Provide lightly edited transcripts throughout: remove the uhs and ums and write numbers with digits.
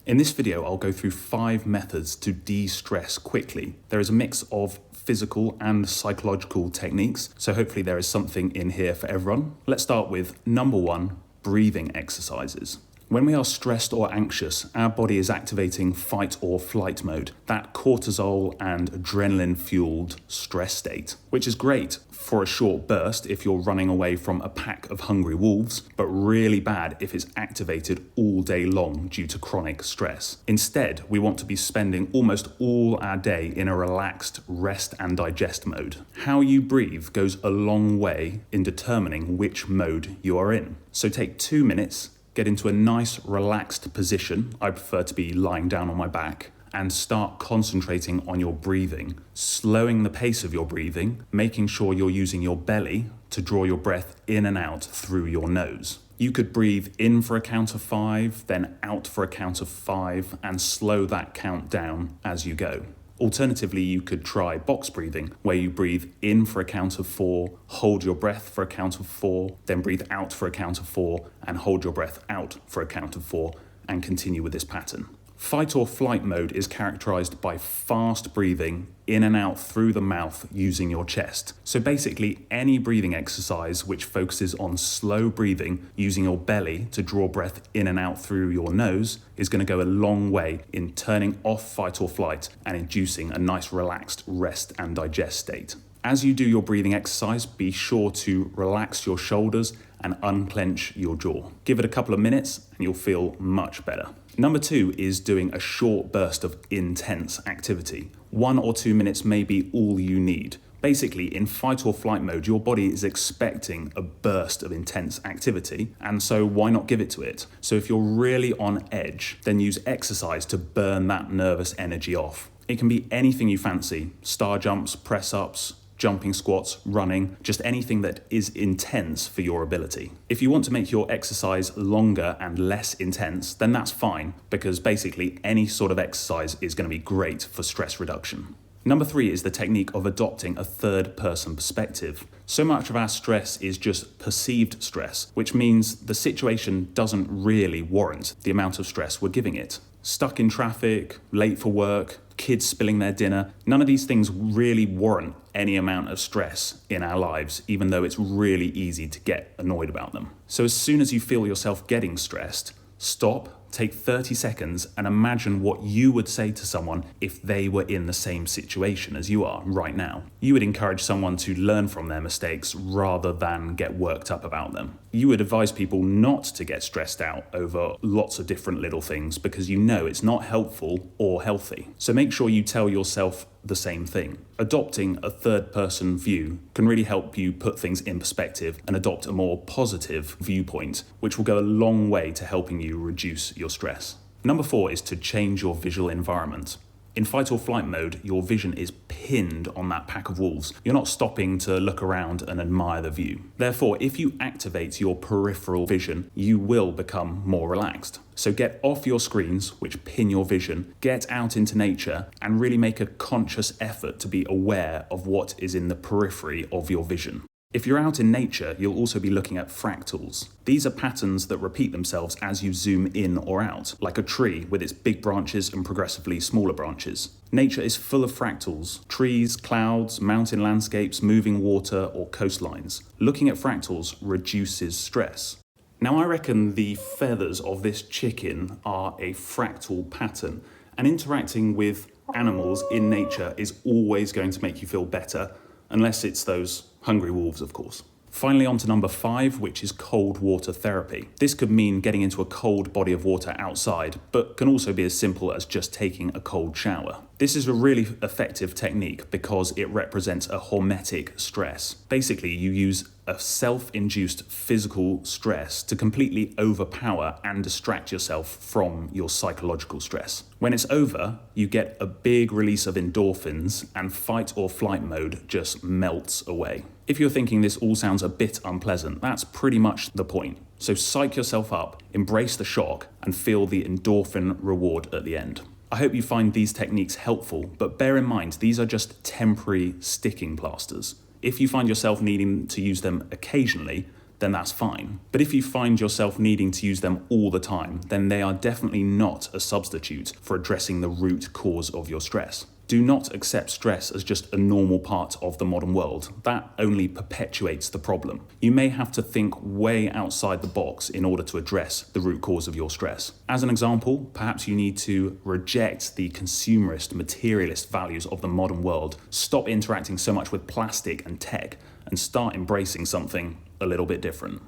In this video, I'll go through 5 methods to de-stress quickly. There is a mix of physical and psychological techniques, so hopefully there is something in here for everyone. Let's start with number 1, breathing exercises. When we are stressed or anxious, our body is activating fight or flight mode, that cortisol and adrenaline-fueled stress state, which is great for a short burst if you're running away from a pack of hungry wolves, but really bad if it's activated all day long due to chronic stress. Instead, we want to be spending almost all our day in a relaxed rest and digest mode. How you breathe goes a long way in determining which mode you are in. So take 2 minutes, get into a nice relaxed position. I prefer to be lying down on my back, and start concentrating on your breathing, slowing the pace of your breathing, making sure you're using your belly to draw your breath in and out through your nose. You could breathe in for a count of 5, then out for a count of 5, and slow that count down as you go. Alternatively, you could try box breathing, where you breathe in for a count of 4, hold your breath for a count of 4, then breathe out for a count of 4, and hold your breath out for a count of 4, and continue with this pattern. Fight or flight mode is characterized by fast breathing in and out through the mouth using your chest. So basically, any breathing exercise which focuses on slow breathing using your belly to draw breath in and out through your nose is going to go a long way in turning off fight or flight and inducing a nice relaxed rest and digest state. As you do your breathing exercise, be sure to relax your shoulders and unclench your jaw. Give it a couple of minutes and you'll feel much better. Number 2 is doing a short burst of intense activity. 1 or 2 minutes may be all you need. Basically, in fight or flight mode, your body is expecting a burst of intense activity, and so why not give it to it? So if you're really on edge, then use exercise to burn that nervous energy off. It can be anything you fancy: star jumps, press-ups, jumping squats, running, just anything that is intense for your ability. If you want to make your exercise longer and less intense, then that's fine, because basically any sort of exercise is going to be great for stress reduction. Number 3 is the technique of adopting a third-person perspective. So much of our stress is just perceived stress, which means the situation doesn't really warrant the amount of stress we're giving it. Stuck in traffic, late for work, kids spilling their dinner, none of these things really warrant any amount of stress in our lives, even though it's really easy to get annoyed about them. So as soon as you feel yourself getting stressed, stop, take 30 seconds and imagine what you would say to someone if they were in the same situation as you are right now. You would encourage someone to learn from their mistakes rather than get worked up about them. You would advise people not to get stressed out over lots of different little things because you know it's not helpful or healthy. So make sure you tell yourself the same thing. Adopting a third-person view can really help you put things in perspective and adopt a more positive viewpoint, which will go a long way to helping you reduce your stress. Number 4 is to change your visual environment. In fight or flight mode, your vision is pinned on that pack of wolves. You're not stopping to look around and admire the view. Therefore, if you activate your peripheral vision, you will become more relaxed. So get off your screens, which pin your vision, get out into nature, and really make a conscious effort to be aware of what is in the periphery of your vision. If you're out in nature, you'll also be looking at fractals. These are patterns that repeat themselves as you zoom in or out, like a tree with its big branches and progressively smaller branches. Nature is full of fractals: trees, clouds, mountain landscapes, moving water, or coastlines. Looking at fractals reduces stress. Now, I reckon the feathers of this chicken are a fractal pattern, and interacting with animals in nature is always going to make you feel better, unless it's those hungry wolves, of course. Finally, on to number 5, which is cold water therapy. This could mean getting into a cold body of water outside, but can also be as simple as just taking a cold shower. This is a really effective technique because it represents a hormetic stress. Basically, you use a self-induced physical stress to completely overpower and distract yourself from your psychological stress. When it's over, you get a big release of endorphins and fight or flight mode just melts away. If you're thinking this all sounds a bit unpleasant, that's pretty much the point. So psych yourself up, embrace the shock, and feel the endorphin reward at the end. I hope you find these techniques helpful, but bear in mind, these are just temporary sticking plasters. If you find yourself needing to use them occasionally, then that's fine. But if you find yourself needing to use them all the time, then they are definitely not a substitute for addressing the root cause of your stress. Do not accept stress as just a normal part of the modern world. That only perpetuates the problem. You may have to think way outside the box in order to address the root cause of your stress. As an example, perhaps you need to reject the consumerist, materialist values of the modern world, stop interacting so much with plastic and tech, and start embracing something a little bit different.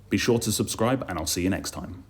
Be sure to subscribe, and I'll see you next time.